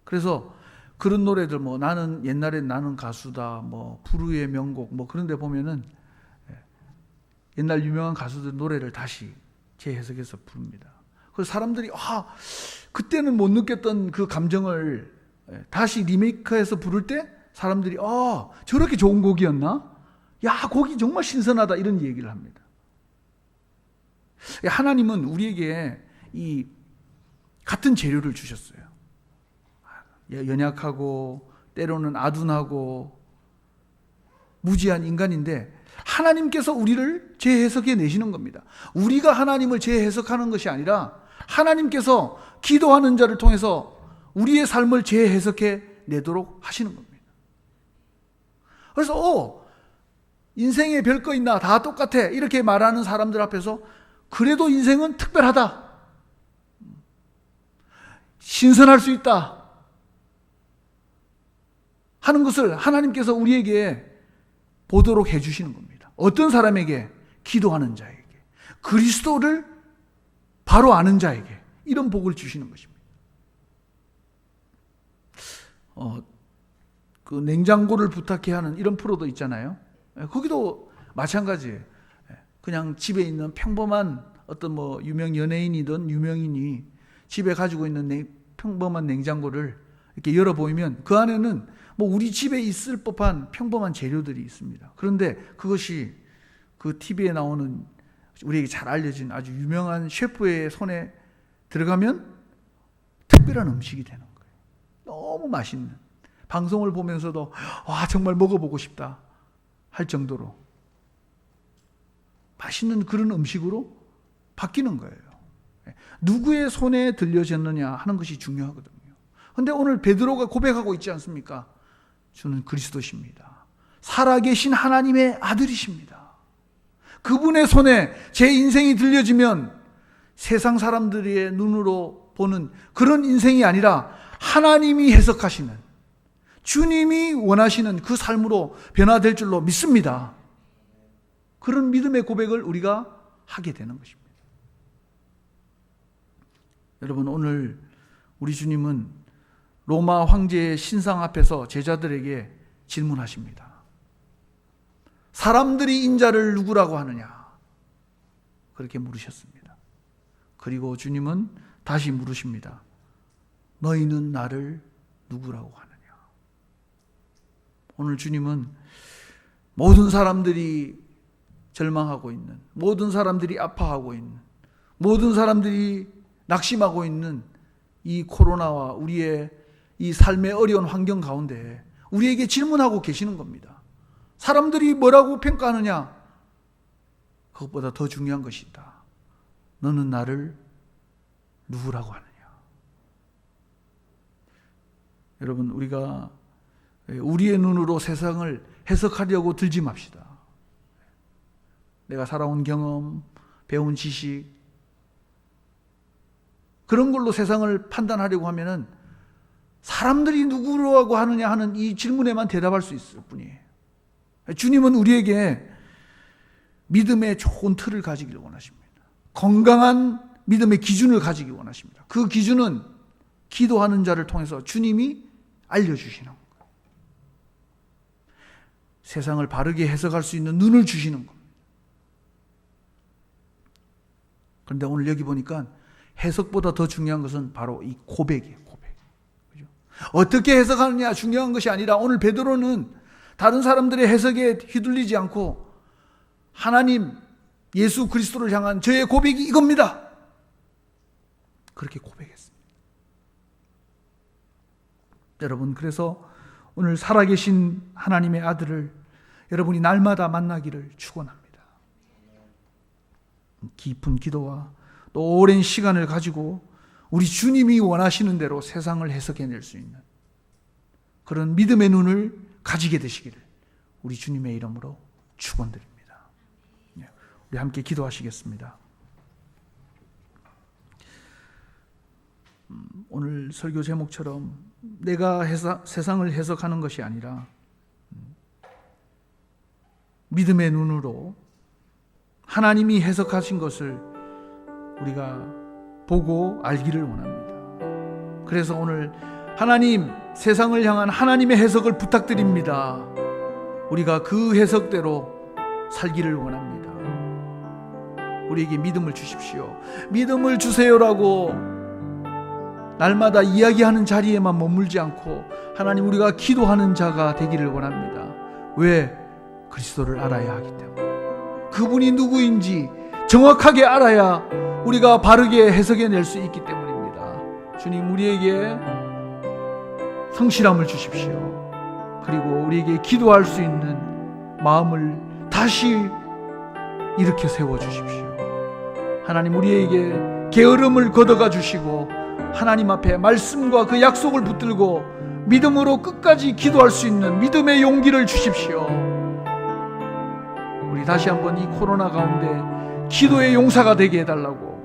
그래서 그런 노래들 뭐 나는 옛날에 나는 가수다 뭐 부르의 명곡 뭐 그런데 보면은 옛날 유명한 가수들 노래를 다시 재해석해서 부릅니다. 그래서 사람들이 그때는 못 느꼈던 그 감정을 다시 리메이크해서 부를 때 사람들이 저렇게 좋은 곡이었나? 야, 곡이 정말 신선하다 이런 얘기를 합니다. 하나님은 우리에게 이 같은 재료를 주셨어요. 연약하고 때로는 아둔하고 무지한 인간인데 하나님께서 우리를 재해석해 내시는 겁니다. 우리가 하나님을 재해석하는 것이 아니라 하나님께서 기도하는 자를 통해서 우리의 삶을 재해석해 내도록 하시는 겁니다. 그래서 인생에 별거 있나 다 똑같아 이렇게 말하는 사람들 앞에서 그래도 인생은 특별하다, 신선할 수 있다 하는 것을 하나님께서 우리에게 보도록 해주시는 겁니다. 어떤 사람에게? 기도하는 자에게, 그리스도를 바로 아는 자에게 이런 복을 주시는 것입니다. 그 냉장고를 부탁해 하는 이런 프로도 있잖아요. 거기도 마찬가지예요. 그냥 집에 있는 평범한 어떤 뭐 유명 연예인이든 유명인이 집에 가지고 있는 평범한 냉장고를 이렇게 열어 보이면 그 안에는 뭐 우리 집에 있을 법한 평범한 재료들이 있습니다. 그런데 그것이 그 TV에 나오는 우리에게 잘 알려진 아주 유명한 셰프의 손에 들어가면 특별한 음식이 되는 거예요. 너무 맛있는. 방송을 보면서도 정말 먹어보고 싶다 할 정도로 맛있는 그런 음식으로 바뀌는 거예요. 누구의 손에 들려졌느냐 하는 것이 중요하거든요. 그런데 오늘 베드로가 고백하고 있지 않습니까? 주는 그리스도십니다. 살아계신 하나님의 아들이십니다. 그분의 손에 제 인생이 들려지면 세상 사람들의 눈으로 보는 그런 인생이 아니라 하나님이 해석하시는, 주님이 원하시는 그 삶으로 변화될 줄로 믿습니다. 그런 믿음의 고백을 우리가 하게 되는 것입니다. 여러분, 오늘 우리 주님은 로마 황제의 신상 앞에서 제자들에게 질문하십니다. 사람들이 인자를 누구라고 하느냐? 그렇게 물으셨습니다. 그리고 주님은 다시 물으십니다. 너희는 나를 누구라고 하느냐? 오늘 주님은 모든 사람들이 절망하고 있는, 모든 사람들이 아파하고 있는, 모든 사람들이 낙심하고 있는 이 코로나와 우리의 이 삶의 어려운 환경 가운데 우리에게 질문하고 계시는 겁니다. 사람들이 뭐라고 평가하느냐? 그것보다 더 중요한 것이 있다. 너는 나를 누구라고 하느냐? 여러분, 우리가 우리의 눈으로 세상을 해석하려고 들지 맙시다. 내가 살아온 경험, 배운 지식, 그런 걸로 세상을 판단하려고 하면은 사람들이 누구라고 하느냐 하는 이 질문에만 대답할 수 있을 뿐이에요. 주님은 우리에게 믿음의 좋은 틀을 가지기를 원하십니다. 건강한 믿음의 기준을 가지기 원하십니다. 그 기준은 기도하는 자를 통해서 주님이 알려주시는 거예요. 세상을 바르게 해석할 수 있는 눈을 주시는 겁니다. 그런데 오늘 여기 보니까 해석보다 더 중요한 것은 바로 이 고백이에요. 고백. 그죠? 어떻게 해석하느냐 중요한 것이 아니라 오늘 베드로는 다른 사람들의 해석에 휘둘리지 않고 하나님, 예수 그리스도를 향한 저의 고백이 이겁니다. 그렇게 고백했습니다. 여러분, 그래서 오늘 살아계신 하나님의 아들을 여러분이 날마다 만나기를 축원합니다. 깊은 기도와 또 오랜 시간을 가지고 우리 주님이 원하시는 대로 세상을 해석해낼 수 있는 그런 믿음의 눈을 가지게 되시기를 우리 주님의 이름으로 축원드립니다. 우리 함께 기도하시겠습니다. 오늘 설교 제목처럼 내가 세상을 해석하는 것이 아니라 믿음의 눈으로 하나님이 해석하신 것을 우리가 보고 알기를 원합니다. 그래서 오늘 하나님, 세상을 향한 하나님의 해석을 부탁드립니다. 우리가 그 해석대로 살기를 원합니다. 우리에게 믿음을 주십시오. 믿음을 주세요라고 날마다 이야기하는 자리에만 머물지 않고 하나님, 우리가 기도하는 자가 되기를 원합니다. 왜? 그리스도를 알아야 하기 때문에. 그분이 누구인지 정확하게 알아야 우리가 바르게 해석해낼 수 있기 때문입니다. 주님, 우리에게 성실함을 주십시오. 그리고 우리에게 기도할 수 있는 마음을 다시 일으켜 세워주십시오. 하나님, 우리에게 게으름을 걷어가 주시고 하나님 앞에 말씀과 그 약속을 붙들고 믿음으로 끝까지 기도할 수 있는 믿음의 용기를 주십시오. 우리 다시 한번 이 코로나 가운데 기도의 용사가 되게 해달라고,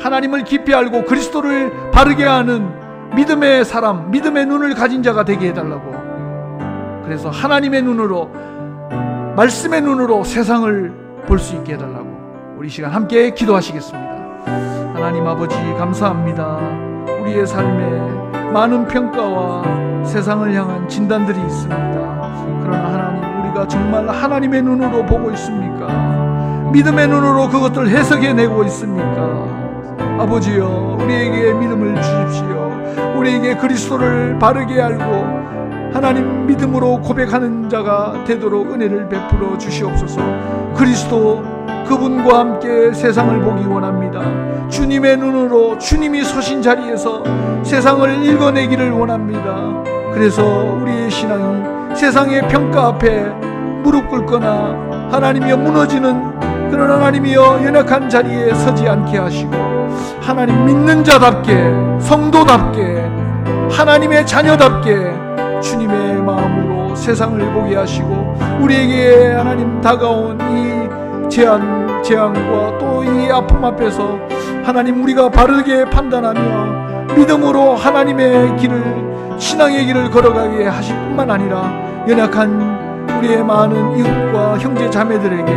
하나님을 깊이 알고 그리스도를 바르게 하는 믿음의 사람, 믿음의 눈을 가진 자가 되게 해달라고, 그래서 하나님의 눈으로, 말씀의 눈으로 세상을 볼 수 있게 해달라고 우리 시간 함께 기도하시겠습니다. 하나님 아버지, 감사합니다. 우리의 삶에 많은 평가와 세상을 향한 진단들이 있습니다. 그러나 하나님, 우리가 정말 하나님의 눈으로 보고 있습니까? 믿음의 눈으로 그것들 해석해내고 있습니까? 아버지여, 우리에게 믿음을 주십시오. 우리에게 그리스도를 바르게 알고 하나님 믿음으로 고백하는 자가 되도록 은혜를 베풀어 주시옵소서. 그리스도, 그분과 함께 세상을 보기 원합니다. 주님의 눈으로 주님이 서신 자리에서 세상을 읽어내기를 원합니다. 그래서 우리의 신앙이 세상의 평가 앞에 무릎 꿇거나 하나님이여 무너지는 그런 하나님이여 연약한 자리에 서지 않게 하시고, 하나님 믿는 자답게, 성도답게, 하나님의 자녀답게 주님의 마음으로 세상을 보게 하시고, 우리에게 하나님 다가온 이 재앙과 또 이 아픔 앞에서 하나님, 우리가 바르게 판단하며 믿음으로 하나님의 길을, 신앙의 길을 걸어가게 하실 뿐만 아니라 연약한 우리의 많은 이웃과 형제 자매들에게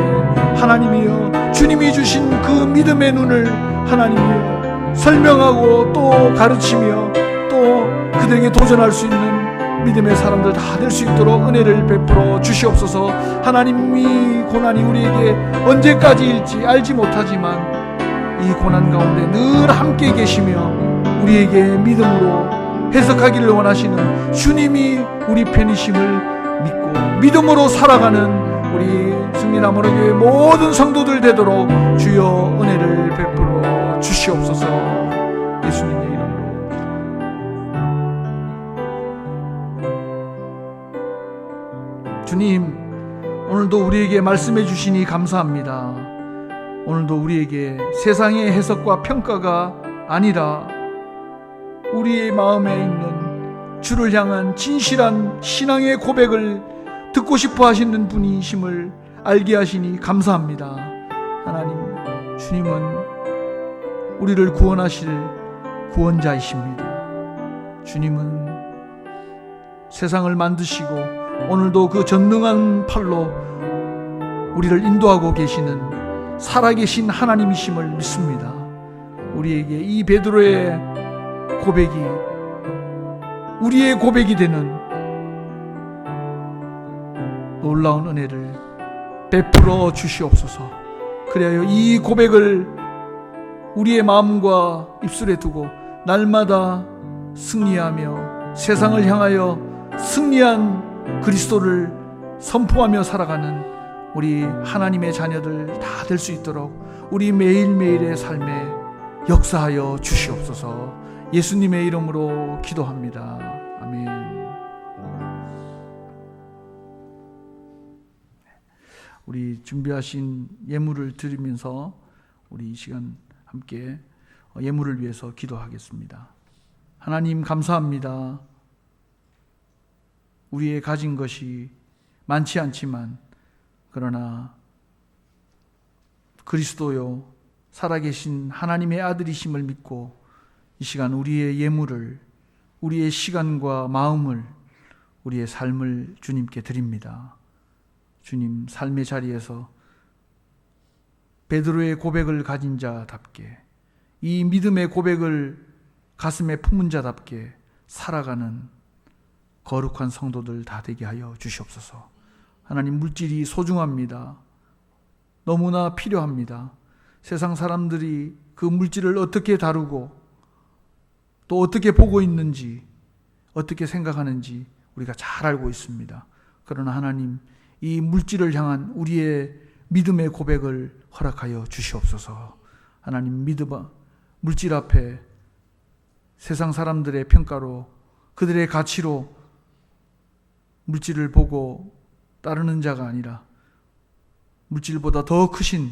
하나님이여 주님이 주신 그 믿음의 눈을 하나님이여 설명하고 또 가르치며 또 그들에게 도전할 수 있는 믿음의 사람들 다 될 수 있도록 은혜를 베풀어 주시옵소서. 하나님, 이 고난이 우리에게 언제까지일지 알지 못하지만 이 고난 가운데 늘 함께 계시며 우리에게 믿음으로 해석하기를 원하시는 주님이 우리 편이심을 믿고 믿음으로 살아가는 우리 승리나무로교회 모든 성도들 되도록 주여 은혜를 베풀어 주시옵소서. 예수님의 이름으로. 주님, 오늘도 우리에게 말씀해 주시니 감사합니다. 오늘도 우리에게 세상의 해석과 평가가 아니라 우리의 마음에 있는 주를 향한 진실한 신앙의 고백을 듣고 싶어 하시는 분이심을 알게 하시니 감사합니다. 하나님, 주님은 우리를 구원하실 구원자이십니다. 주님은 세상을 만드시고 오늘도 그 전능한 팔로 우리를 인도하고 계시는 살아계신 하나님이심을 믿습니다. 우리에게 이 베드로의 고백이 우리의 고백이 되는 놀라운 은혜를 베풀어 주시옵소서. 그래야 이 고백을 우리의 마음과 입술에 두고 날마다 승리하며 세상을 향하여 승리한 그리스도를 선포하며 살아가는 우리 하나님의 자녀들 다 될 수 있도록 우리 매일매일의 삶에 역사하여 주시옵소서. 예수님의 이름으로 기도합니다. 아멘. 우리 준비하신 예물을 드리면서 우리 이 시간 함께 예물을 위해서 기도하겠습니다. 하나님, 감사합니다. 우리의 가진 것이 많지 않지만 그러나 그리스도요 살아계신 하나님의 아들이심을 믿고 이 시간 우리의 예물을, 우리의 시간과 마음을, 우리의 삶을 주님께 드립니다. 주님, 삶의 자리에서 베드로의 고백을 가진 자답게, 이 믿음의 고백을 가슴에 품은 자답게 살아가는 거룩한 성도들 다 되게 하여 주시옵소서. 하나님, 물질이 소중합니다. 너무나 필요합니다. 세상 사람들이 그 물질을 어떻게 다루고 또 어떻게 보고 있는지, 어떻게 생각하는지 우리가 잘 알고 있습니다. 그러나 하나님, 이 물질을 향한 우리의 믿음의 고백을 허락하여 주시옵소서. 하나님, 물질 앞에 세상 사람들의 평가로, 그들의 가치로 물질을 보고 따르는 자가 아니라 물질보다 더 크신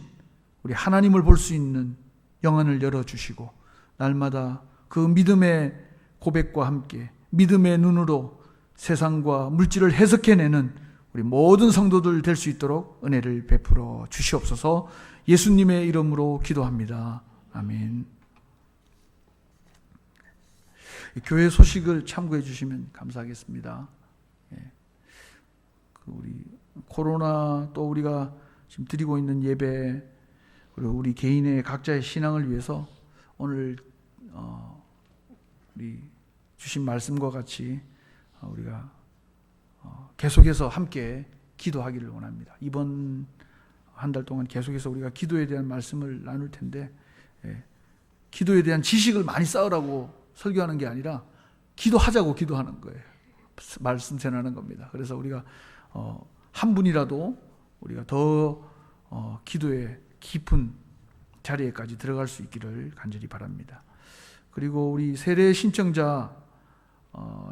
우리 하나님을 볼 수 있는 영안을 열어주시고 날마다 그 믿음의 고백과 함께 믿음의 눈으로 세상과 물질을 해석해내는 우리 모든 성도들 될 수 있도록 은혜를 베풀어 주시옵소서. 예수님의 이름으로 기도합니다. 아멘. 교회 소식을 참고해 주시면 감사하겠습니다. 우리 코로나 또 우리가 지금 드리고 있는 예배, 그리고 우리 개인의 각자의 신앙을 위해서 오늘 우리 주신 말씀과 같이 우리가 계속해서 함께 기도하기를 원합니다. 이번 한 달 동안 계속해서 우리가 기도에 대한 말씀을 나눌 텐데, 기도에 대한 지식을 많이 쌓으라고 설교하는 게 아니라 기도하자고 기도하는 거예요. 말씀 전하는 겁니다. 그래서 우리가 한 분이라도 우리가 더 기도의 깊은 자리에까지 들어갈 수 있기를 간절히 바랍니다. 그리고 우리 세례 신청자,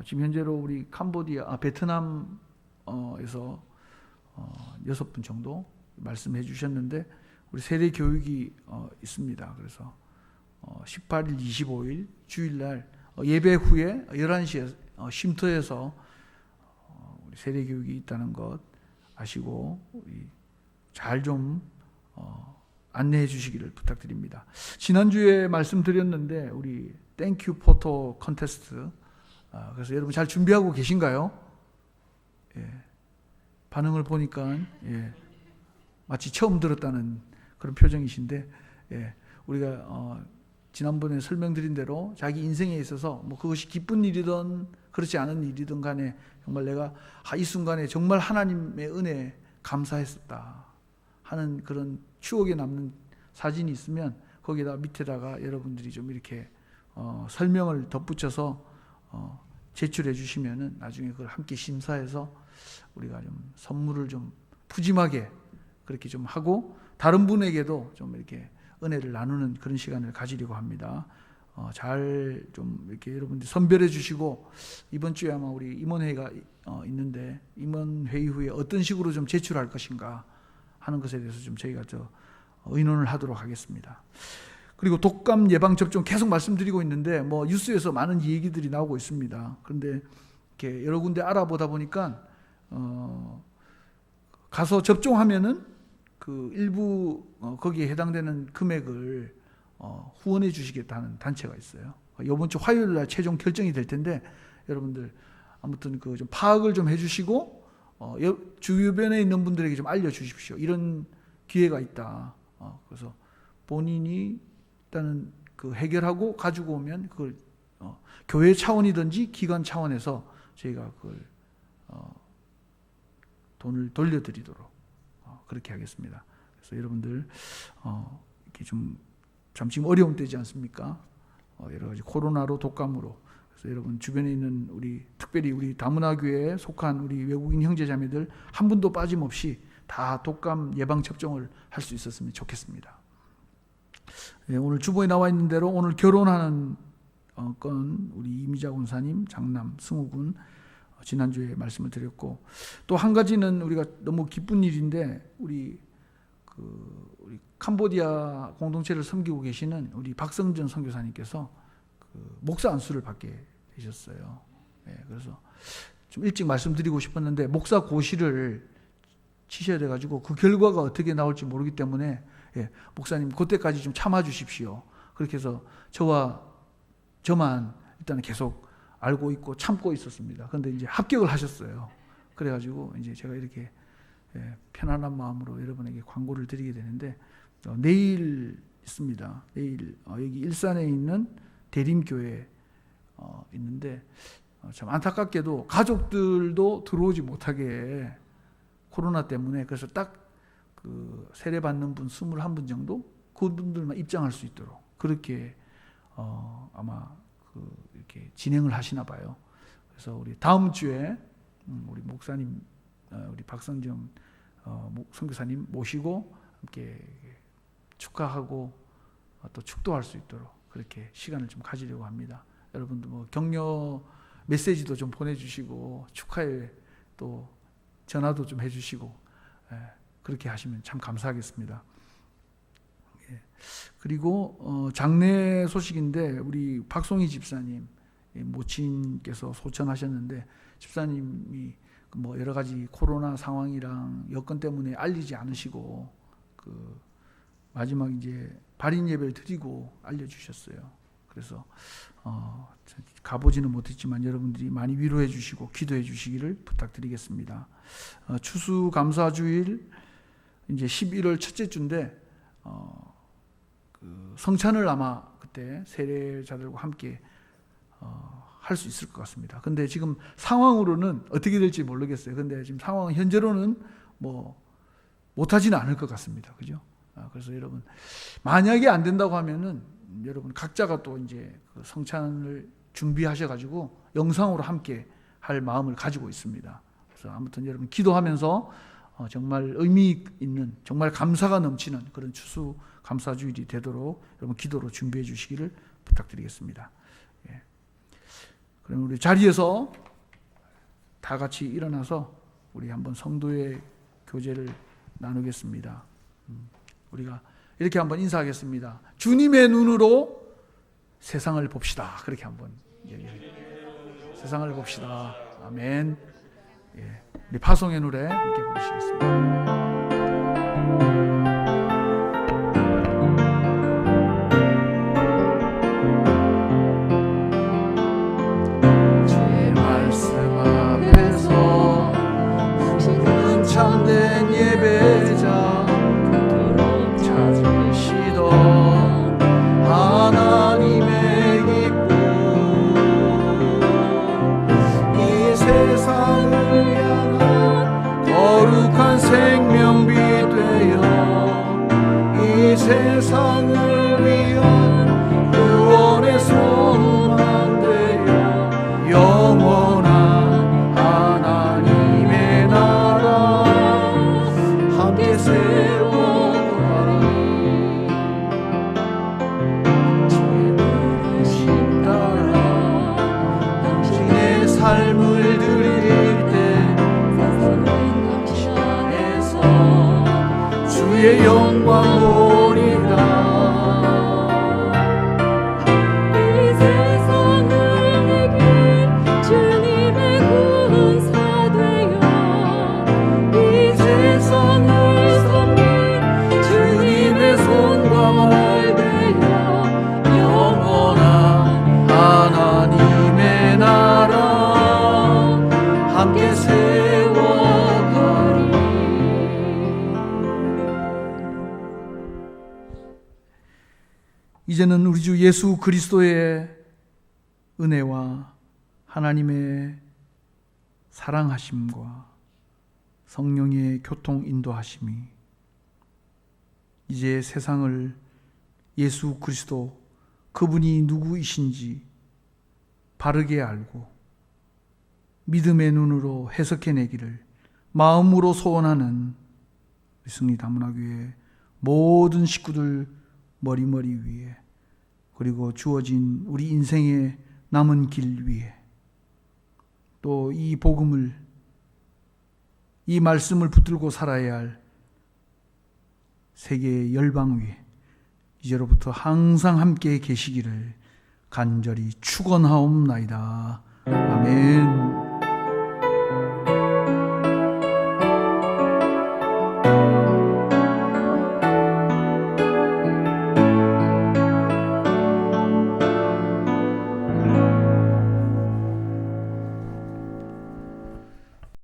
지금 현재로 우리 베트남에서 6분 정도 말씀해 주셨는데, 우리 세례 교육이 있습니다. 그래서 18일, 25일 주일날 예배 후에 11시에 쉼터에서 우리 세례 교육이 있다는 것 아시고 잘 좀 안내해 주시기를 부탁드립니다. 지난주에 말씀드렸는데 우리 땡큐 포토 컨테스트, 그래서 여러분 잘 준비하고 계신가요? 예, 반응을 보니까 마치 처음 들었다는 그런 표정이신데, 우리가 지난번에 설명드린 대로 자기 인생에 있어서 뭐 그것이 기쁜 일이든 그렇지 않은 일이든 간에 정말 내가 이 순간에 정말 하나님의 은혜에 감사했었다 하는 그런 추억에 남는 사진이 있으면 거기다 밑에다가 여러분들이 좀 이렇게 설명을 덧붙여서 제출해 주시면은 나중에 그걸 함께 심사해서 우리가 좀 선물을 좀 푸짐하게 그렇게 좀 하고 다른 분에게도 좀 이렇게 은혜를 나누는 그런 시간을 가지려고 합니다. 잘 좀 이렇게 여러분들 선별해 주시고, 이번 주에 아마 우리 임원회의가 있는데 임원회의 후에 어떤 식으로 좀 제출할 것인가 하는 것에 대해서 좀 저희가 의논을 하도록 하겠습니다. 그리고 독감 예방 접종 계속 말씀드리고 있는데 뭐 뉴스에서 많은 얘기들이 나오고 있습니다. 그런데 이렇게 여러 군데 알아보다 보니까 가서 접종하면은 그 일부 거기에 해당되는 금액을 후원해 주시겠다는 단체가 있어요. 이번 주 화요일 날 최종 결정이 될 텐데 여러분들 아무튼 그 좀 파악을 좀 해주시고 주변에 있는 분들에게 좀 알려주십시오. 이런 기회가 있다. 그래서 본인이 일단은 그 해결하고 가지고 오면 그걸 교회 차원이든지 기관 차원에서 저희가 그걸 돈을 돌려드리도록 그렇게 하겠습니다. 그래서 여러분들 이렇게 좀 지금 어려운 때지 않습니까? 여러 가지 코로나로 독감으로. 그래서 여러분 주변에 있는 특별히 우리 다문화교회에 속한 우리 외국인 형제자매들 한 분도 빠짐없이 다 독감 예방 접종을 할 수 있었으면 좋겠습니다. 오늘 주보에 나와 있는 대로 오늘 결혼하는 건 우리 이미자 군사님, 장남 승우 군 지난주에 말씀을 드렸고, 또 한 가지는 우리가 너무 기쁜 일인데 우리 캄보디아 공동체를 섬기고 계시는 우리 박성전 선교사님께서 목사 안수를 받게 되셨어요. 그래서 좀 일찍 말씀드리고 싶었는데 목사 고시를 치셔야 돼가지고 그 결과가 어떻게 나올지 모르기 때문에 목사님 그때까지 좀 참아 주십시오. 그렇게 해서 저만 일단은 계속 알고 있고 참고 있었습니다. 그런데 이제 합격을 하셨어요. 그래가지고 이제 제가 이렇게 편안한 마음으로 여러분에게 광고를 드리게 되는데 내일 있습니다. 내일 여기 일산에 있는 대림교회 있는데 참 안타깝게도 가족들도 들어오지 못하게 코로나 때문에, 그래서 딱 그 세례 받는 분 21분 정도 그분들만 입장할 수 있도록 그렇게 아마 이렇게 진행을 하시나 봐요. 그래서 우리 다음 주에 우리 목사님 우리 박성정 선교사님 모시고 함께 축하하고 또 축도할 수 있도록 그렇게 시간을 좀 가지려고 합니다. 여러분도 뭐 격려 메시지도 좀 보내주시고 축하에 또 전화도 좀 해주시고 그렇게 하시면 참 감사하겠습니다. 그리고 장례 소식인데 우리 박송희 집사님 모친께서 소천하셨는데 집사님이 뭐 여러 가지 코로나 상황이랑 여건 때문에 알리지 않으시고 그 마지막 이제 발인 예배를 드리고 알려주셨어요. 그래서 가보지는 못했지만 여러분들이 많이 위로해 주시고 기도해 주시기를 부탁드리겠습니다. 추수감사주일 이제 11월 첫째 주인데 그 성찬을 아마 그때 세례자들과 함께 할 수 있을 것 같습니다. 근데 지금 상황으로는 어떻게 될지 모르겠어요. 근데 지금 상황은 현재로는 뭐 못하지는 않을 것 같습니다. 그죠? 그래서 여러분 만약에 안 된다고 하면은 여러분 각자가 또 이제 그 성찬을 준비하셔가지고 영상으로 함께 할 마음을 가지고 있습니다. 그래서 아무튼 여러분 기도하면서 정말 의미 있는 정말 감사가 넘치는 그런 추수 감사주일이 되도록 여러분 기도로 준비해 주시기를 부탁드리겠습니다. 그럼 우리 자리에서 다 같이 일어나서 우리 한번 성도의 교제를 나누겠습니다. 우리가 이렇게 한번 인사하겠습니다. 주님의 눈으로 세상을 봅시다. 그렇게 한번 세상을 봅시다. 아멘. 우리 파송의 노래 함께 부르시겠습니다. 주의 영광 보리라. 이 세상을 이긴 주님의 군사 되어 이 세상을 섬긴 주님의 손과 말 되어 영원한 하나님의 나라 함께 세워가리. 이제는 우리 주 예수 그리스도의 은혜와 하나님의 사랑하심과 성령의 교통 인도하심이 이제 세상을 예수 그리스도 그분이 누구이신지 바르게 알고 믿음의 눈으로 해석해내기를 마음으로 소원하는 우리 승리 다문화교회 모든 식구들 머리머리 위에, 그리고 주어진 우리 인생의 남은 길 위에, 또 이 복음을, 이 말씀을 붙들고 살아야 할 세계의 열방 위에 이제로부터 항상 함께 계시기를 간절히 축원하옵나이다. 아멘.